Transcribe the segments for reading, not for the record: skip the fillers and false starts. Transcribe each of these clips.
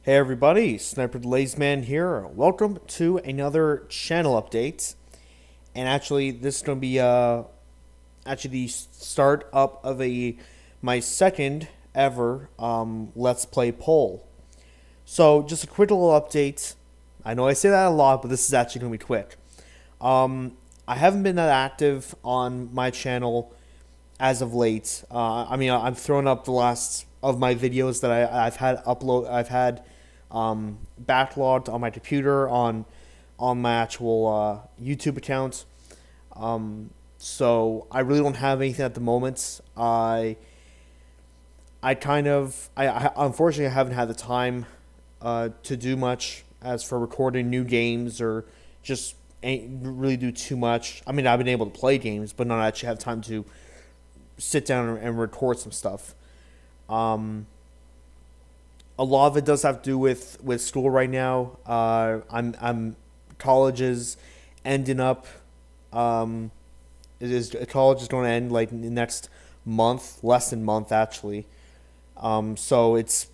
Hey everybody, Snipertheladiesman here. Welcome to another channel update. And actually, this is going to be the start up of my second ever Let's Play poll. So just a quick little update. I know I say that a lot, but this is actually going to be quick. I haven't been that active on my channel as of late. I've thrown up the last of my videos that I've had backlogged on my computer on my actual YouTube account. So I really don't have anything at the moment. I unfortunately I haven't had the time to do much as for recording new games or just ain't really do too much. I mean, I've been able to play games, but not actually have time to sit down and record some stuff. A lot of it does have to do with school right now. College is ending up. College is going to end like in the next month, less than a month actually. So it's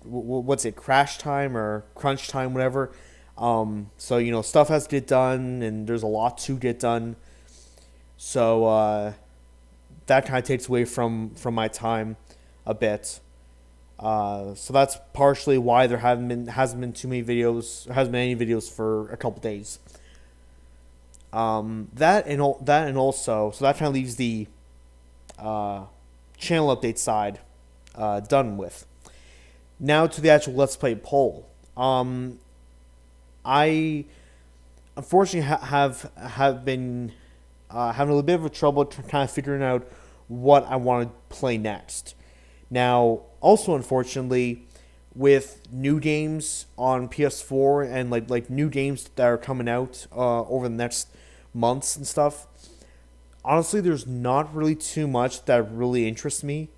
what's it, crash time or crunch time, whatever. So stuff has to get done, and there's a lot to get done. So that kind of takes away from my time a bit. So that's partially why there hasn't been any videos for a couple days. That and also, so that kind of leaves the channel update side done with. Now to the actual Let's Play poll. I unfortunately have been having a little bit of a trouble kind of figuring out what I want to play next. Now, also unfortunately, with new games on PS4 and like new games that are coming out over the next months and stuff, honestly, there's not really too much that really interests me.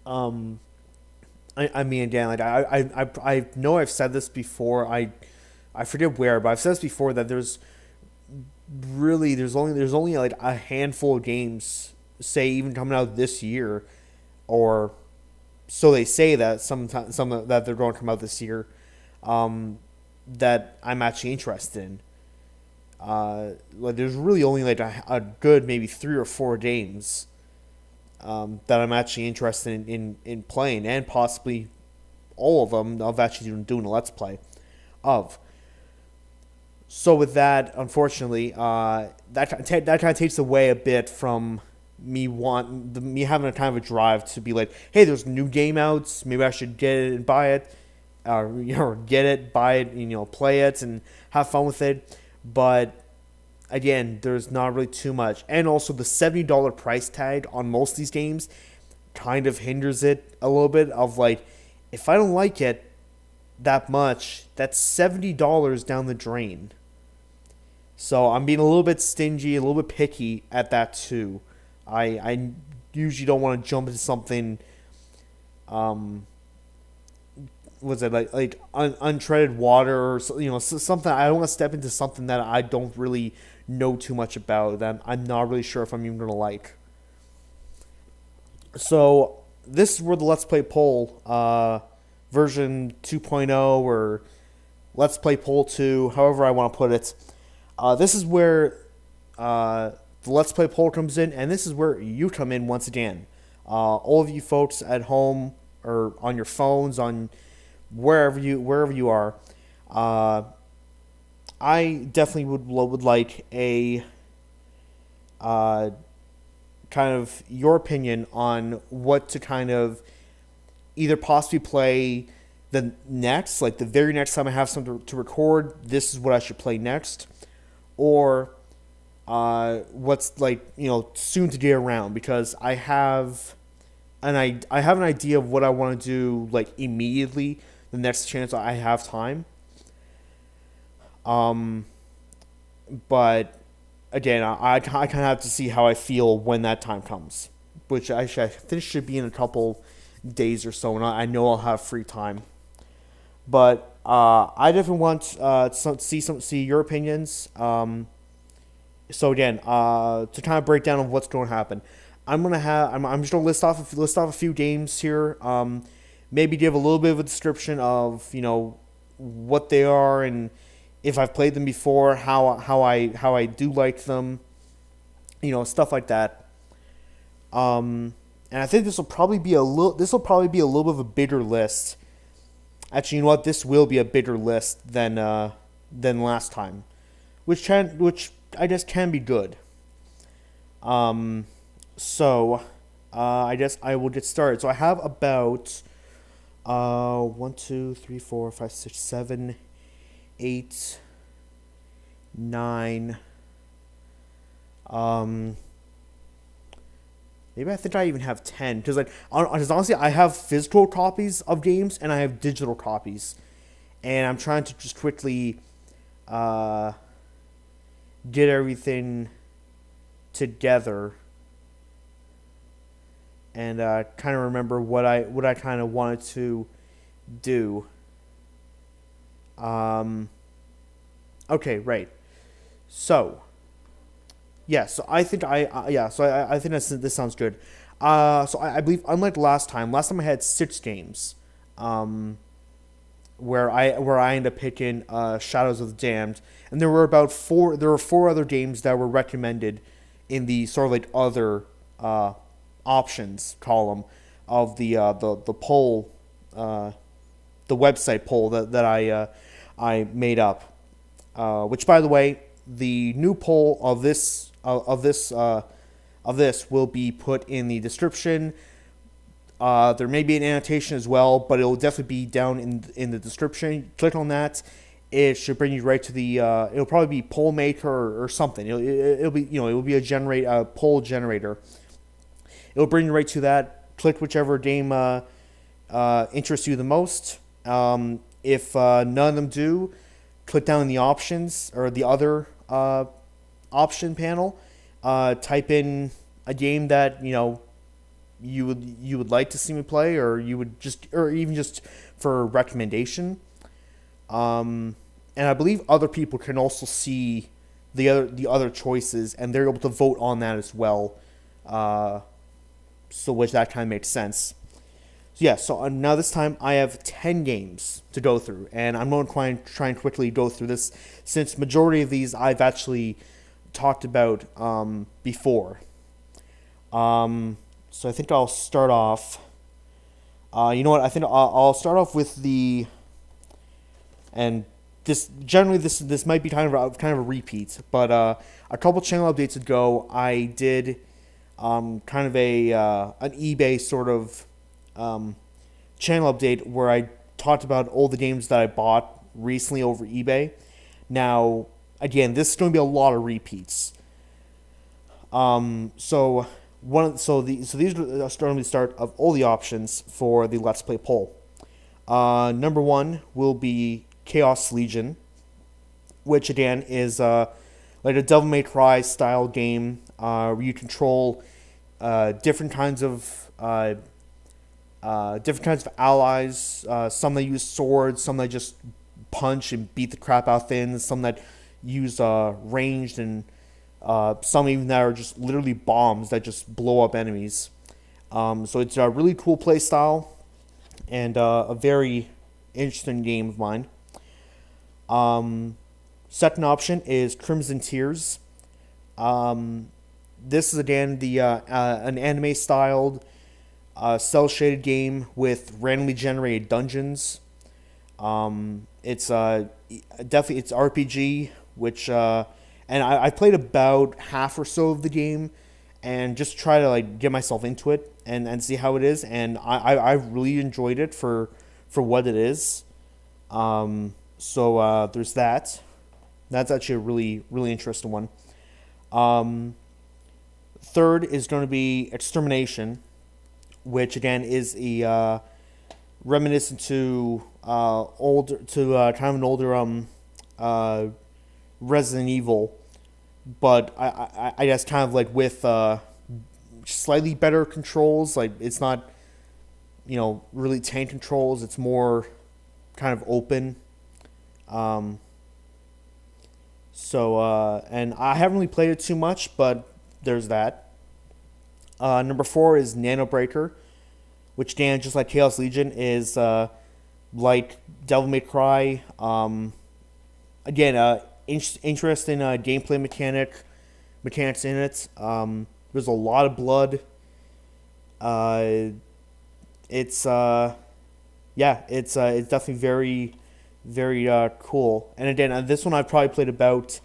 I mean, again, like I know I've said this before. I forget where, but I've said this before that there's only like a handful of games, say even coming out this year, or so they say that some that they're going to come out this year, that I'm actually interested in. Like there's really only like a good maybe 3 or 4 games that I'm actually interested in playing, and possibly all of them of actually doing a Let's Play of. So with that, unfortunately, that kind of takes away a bit from me having a kind of a drive to be like, hey, there's a new game out, maybe I should get it and buy it, or get it, buy it, play it and have fun with it. But again, there's not really too much, and also the $70 price tag on most of these games kind of hinders it a little bit. Of like, if I don't like it that much, that's $70 down the drain. So I'm being a little bit stingy, a little bit picky at that too. I usually don't want to jump into something, was it like untreaded water, or something. I don't want to step into something that I don't really know too much about, that I'm not really sure if I'm even gonna like. So this is where the Let's Play poll version 2.0 or Let's Play poll 2, however I want to put it. This is where the Let's Play poll comes in, and this is where you come in once again. All of you folks at home or on your phones, on wherever you are. I definitely would like a kind of your opinion on what to kind of either possibly play the very next time I have something to record. This is what I should play next, or what's soon to get around, because I have an idea of what I want to do like immediately the next chance I have time. But again, I kind of have to see how I feel when that time comes, which I think should be in a couple days or so, and I know I'll have free time. But I definitely want to see your opinions. So again, to kind of break down of what's going to happen, I'm just gonna list off a few games here. maybe give a little bit of a description of what they are and if I've played them before, how I do like them, stuff like that. And I think this will probably be a little bit of a bigger list. Actually, you know what? This will be a bigger list than last time, which I guess can be good. So I guess I will get started. So I have about 1, 2, 3, 4, 5, 6, 7, 8, 9. Maybe I think I even have 10 because honestly I have physical copies of games and I have digital copies, and I'm trying to just quickly get everything together and kind of remember what I kind of wanted to do. Okay, right. So, yeah. So I think I think this sounds good. So I believe unlike last time I had 6 games, where I ended up picking Shadows of the Damned, and there were about 4. There were 4 other games that were recommended in the sort of like other options column of the poll, the website poll that I made up. Which, by the way, the new poll of this will be put in the description. There may be an annotation as well, but it will definitely be down in the description. Click on that. It should bring you right to the. It'll probably be poll maker or something. It'll be it will be a poll generator. It'll bring you right to that. Click whichever game interests you the most. If none of them do, click down in the options or the other option panel. Type in a game that you would like to see me play, or even just for recommendation. And I believe other people can also see the other choices, and they're able to vote on that as well. So which that kind of makes sense. So yeah, so now this time I have 10 games to go through, and I'm going to try and quickly go through this, since majority of these I've actually talked about before. So I think I'll start off. You know what? I think I'll start off with the. And this might be kind of a repeat, but a couple channel updates ago I did kind of an eBay sort of channel update where I talked about all the games that I bought recently over eBay. Now, again, this is going to be a lot of repeats. These are starting to start of all the options for the Let's Play poll. Number 1 will be Chaos Legion, which again is like a Devil May Cry style game where you control different kinds of allies. Some that use swords, some that just punch and beat the crap out of things, some that use ranged, and some even that are just literally bombs that just blow up enemies. So it's a really cool play style and a very interesting game of mine. Second option is Crimson Tears. This is again an anime styled cell shaded game with randomly generated dungeons. It's definitely it's RPG, which and I played about half or so of the game and just try to like get myself into it and see how it is, and I really enjoyed it for what it is. So there's that. That's actually a really, really interesting one. Third is going to be Extermination, which again is a reminiscent to kind of an older Resident Evil, but I guess kind of like with slightly better controls. Like it's not really tank controls. It's more kind of open. And I haven't really played it too much, but there's that. Number 4 is Nano Breaker, which Dan, just like Chaos Legion, is like Devil May Cry. Again, interesting gameplay mechanics in it. There's a lot of blood. It's it's definitely very cool. And again, this one I've probably played about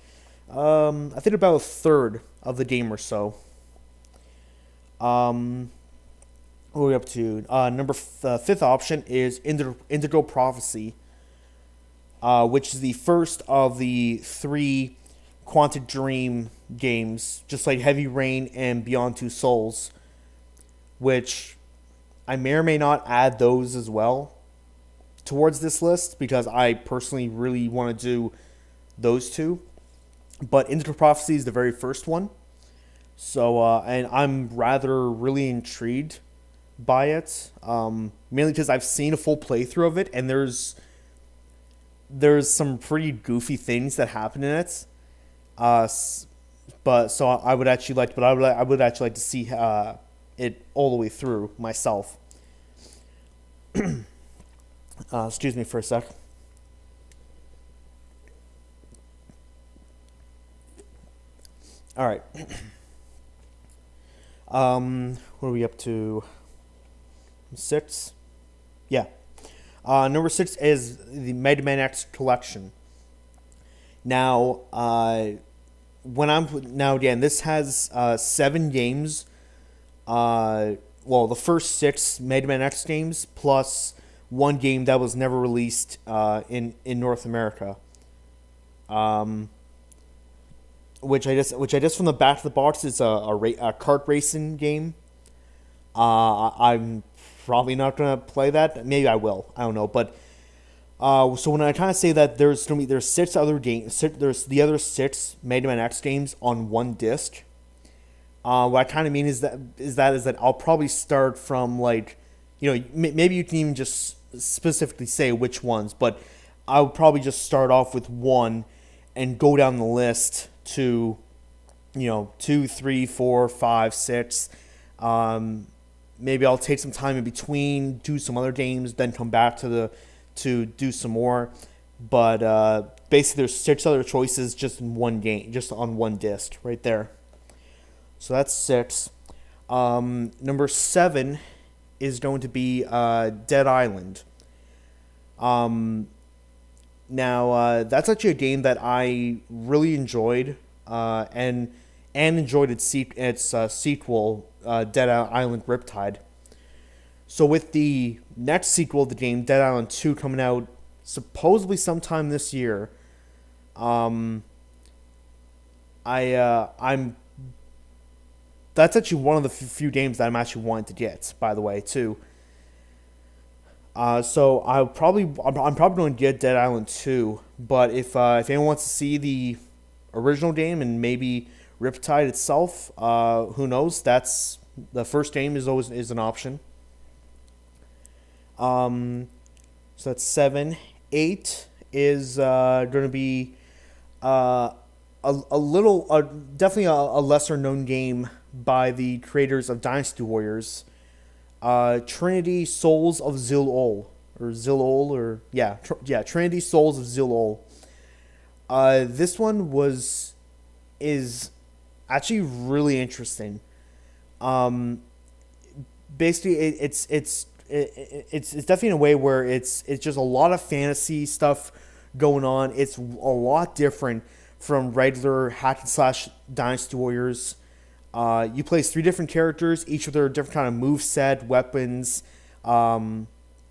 I think about a third of the game or so. What are we up to? Fifth option is Indigo Prophecy, which is the first of the three Quantic Dream games, just like Heavy Rain and Beyond Two Souls, which I may or may not add those as well towards this list because I personally really want to do those two. But Indigo Prophecy is the very first one. So, and I'm rather really intrigued by it, mainly because I've seen a full playthrough of it, and there's some pretty goofy things that happen in it. But so I would actually like, but I would actually like to see it all the way through myself. Excuse me for a sec. All right. What are we up to? 6? Yeah. Number 6 is the Mega Man X collection. Now, again, this has 7 games. The first 6 Mega Man X games plus 1 game that was never released in North America. Which I guess from the back of the box is a kart racing game. I'm probably not gonna play that. Maybe I will. I don't know. But so when I kind of say that there's 6 other games, there's the other 6 Mega Man X games on one disc. What I kind of mean is that I'll probably start from maybe you can even just specifically say which ones, but I would probably just start off with 1 and go down the list to 2, 3, 4, 5, 6. Maybe I'll take some time in between, do some other games, then come back to do some more. But basically, there's 6 other choices just in one game, just on one disc, right there. So that's 6. Number 7 is going to be Dead Island. Now, that's actually a game that I really enjoyed, and enjoyed its sequel, Dead Island Riptide. So with the next sequel of the game, Dead Island 2, coming out supposedly sometime this year, I'm that's actually one of the few games that I'm actually wanting to get, by the way, too. So I'm probably going to get Dead Island 2, but if anyone wants to see the original game and maybe Riptide itself, who knows? That's the first game is an option. So that's 7. 8 is going to be definitely a lesser known game by the creators of Dynasty Warriors. Trinity Souls of Zil-Ul, Trinity Souls of Zil-Ul. This one is actually really interesting. Basically, it's definitely in a way where it's just a lot of fantasy stuff going on. It's a lot different from regular hack and slash Dynasty Warriors. You play 3 different characters, each with their different kind of moveset, weapons,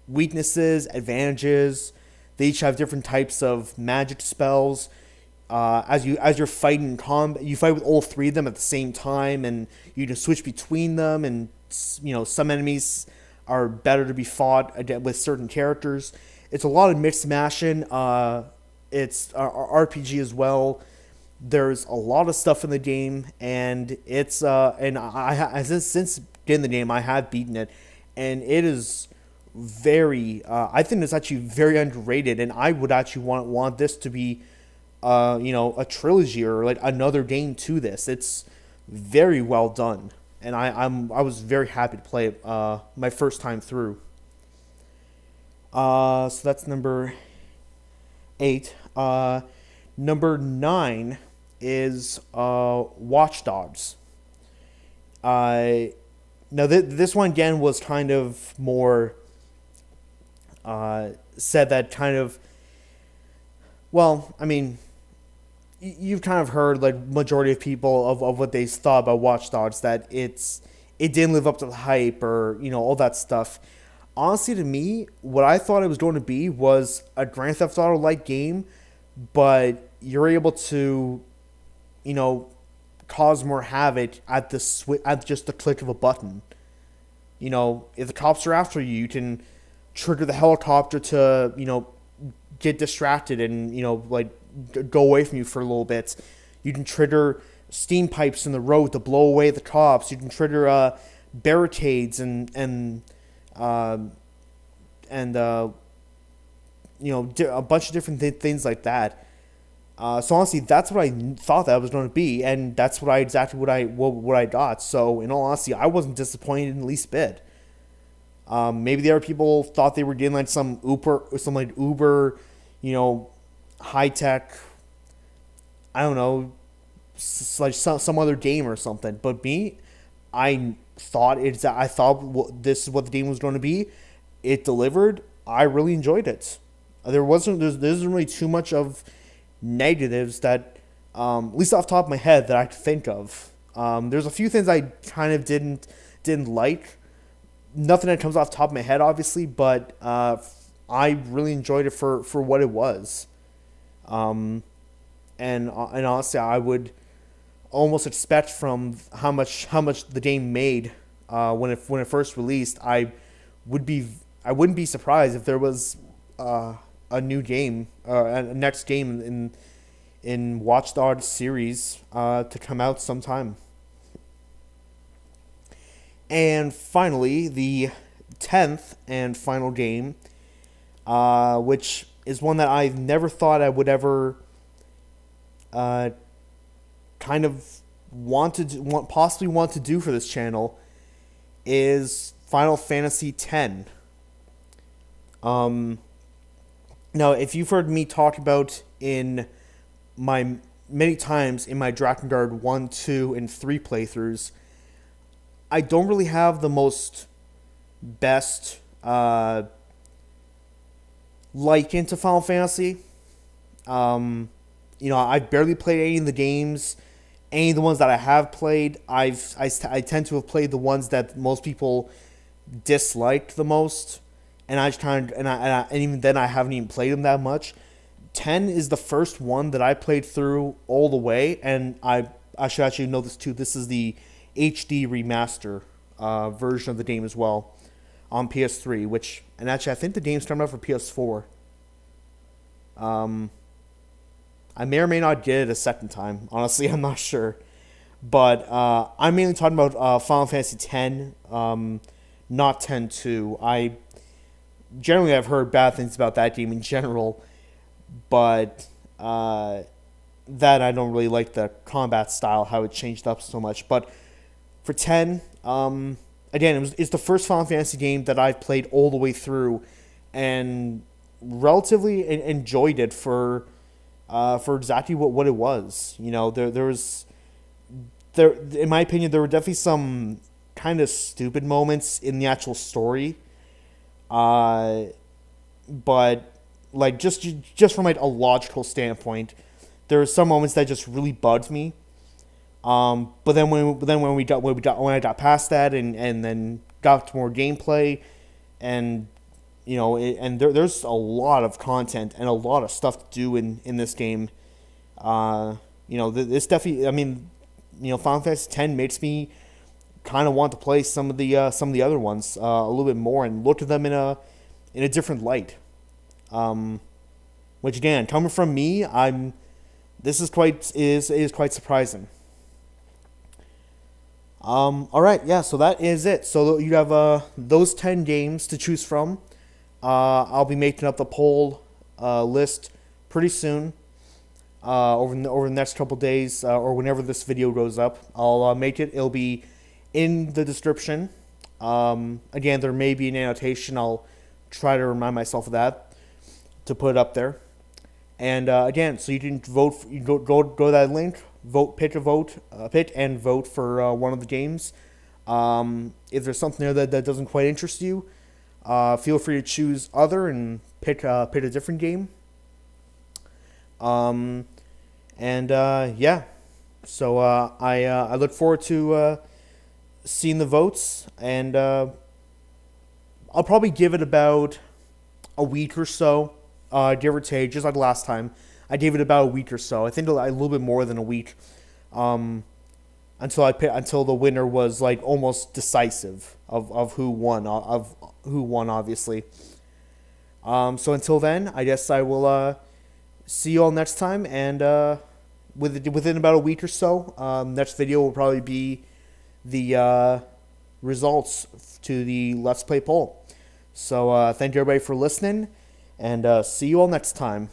weaknesses, advantages. They each have different types of magic spells. As you're fighting in combat, you fight with all 3 of them at the same time, and you can switch between them. And some enemies are better to be fought with certain characters. It's a lot of mix mashing. It's RPG as well. There's a lot of stuff in the game, and it's since getting the game, I have beaten it, and it is very. I think it's actually very underrated, and I would actually want this to be, a trilogy or like another game to this. It's very well done, and I was very happy to play it my first time through. So that's number 8. Number 9 is Watch Dogs. Now this one again was kind of more said that kind of, well, I mean, you've kind of heard like majority of people of what they thought about Watch Dogs, that it didn't live up to the hype, or all that stuff. Honestly, to me, what I thought it was going to be was a Grand Theft Auto like game, but you're able to cause more havoc at just the click of a button. If the cops are after you, you can trigger the helicopter to get distracted and like go away from you for a little bit. You can trigger steam pipes in the road to blow away the cops. You can trigger barricades and a bunch of different things like that. So honestly, that's what I thought that was going to be, and that's exactly what I got. So in all honesty, I wasn't disappointed in the least bit. Maybe the other people thought they were getting like some Uber, high tech, I don't know, like some other game or something. But me, I thought this is what the game was going to be. It delivered. I really enjoyed it. There isn't really too much of negatives that, at least off the top of my head, that I could think of. There's a few things I kind of didn't like. Nothing that comes off the top of my head, obviously, but I really enjoyed it for what it was. And honestly, I would almost expect from how much the game made when it first released, I wouldn't be surprised if there was a new game, a next game in Watch Dogs series to come out sometime. And finally, the 10th and final game, which is one that I never thought I would ever kind of possibly want to do for this channel, is Final Fantasy X. Now, if you've heard me talk about in my many times in my Drakengard 1, 2, and 3 playthroughs, I don't really have the most best like into Final Fantasy. I've barely played any of the games. Any of the ones that I have played, I tend to have played the ones that most people disliked the most, and and even then I haven't even played them that much. 10 is the first one that I played through all the way, and I should actually know this too. This is the HD remaster version of the game as well on PS3, and actually I think the game's coming out for PS4. I may or may not get it a second time. Honestly, I'm not sure. But I'm mainly talking about Final Fantasy X, not 10-2. I've heard bad things about that game in general, but that I don't really like the combat style, how it changed up so much. But for 10, again, it's the first Final Fantasy game that I've played all the way through, and relatively enjoyed it for exactly what it was. There was, in my opinion, there were definitely some kind of stupid moments in the actual story, but like just from like a logical standpoint, there were some moments that just really bugged me. But then when I got past that and then got to more gameplay, and there's a lot of content and a lot of stuff to do in this game. This definitely, I mean, Final Fantasy X makes me kind of want to play some of the other ones a little bit more and look at them in a different light. Which again, coming from me, this is quite surprising. All right, yeah. So that is it. So you have those 10 games to choose from. I'll be making up the poll list pretty soon, over the next couple days, or whenever this video goes up. I'll make it. It'll be in the description. Again, there may be an annotation. I'll try to remind myself of that to put it up there. And again, so you can vote. You go to that link, pick and vote for one of the games. If there's something there that doesn't quite interest you, feel free to choose other and pick a different game. Yeah, so I look forward to seeing the votes, and I'll probably give it about a week or so, give or take, just like last time. I gave it about a week or so. I think a little bit more than a week, until the winner was like almost decisive of who won, obviously. So until then, I guess I will see you all next time, and within about a week or so, next video will probably be the results to the Let's Play poll. So thank you everybody for listening, and see you all next time.